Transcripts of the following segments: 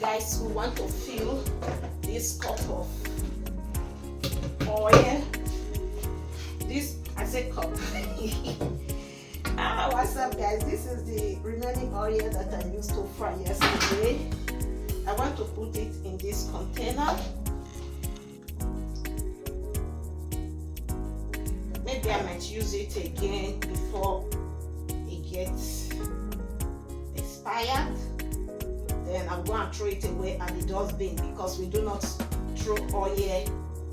Guys, we want to fill this cup of oil. This, I say cup. What's up, guys? This is the remaining oil that I used to fry yesterday. I want to put it in this container. Maybe I might use it again before it gets expired. Then I'm going to throw it away at the dustbin, because we do not throw oil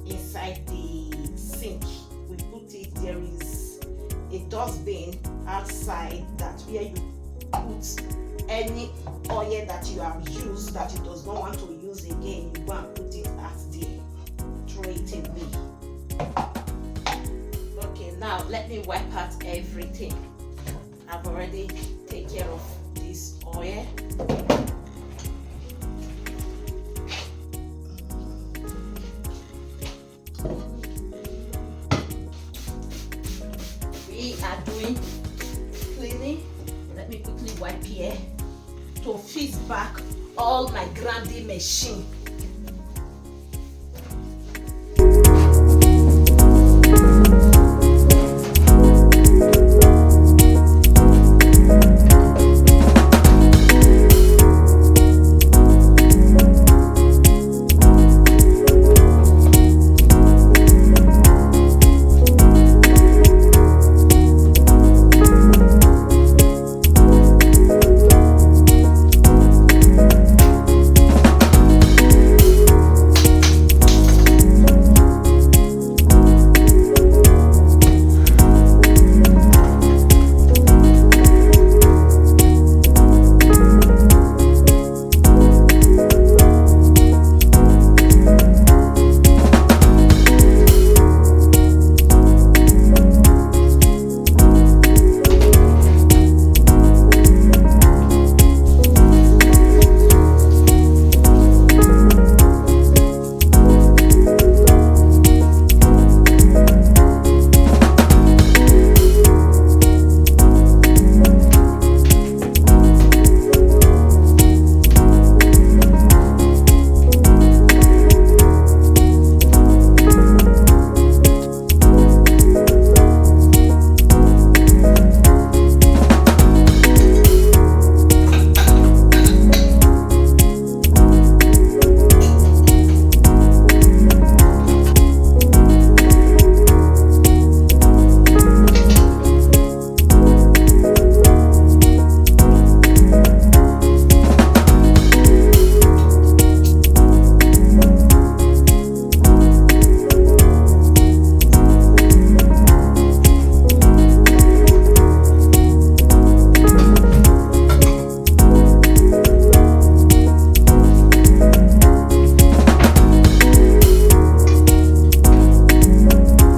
inside the sink. We put it, there is a dustbin outside that where you put any oil that you have used that you does not want to use again. You go and put it at the throw it away. Okay, now let me wipe out everything. I've already taken care of this oil. We are doing cleaning. quickly wipe here to fix back all my grinding machine.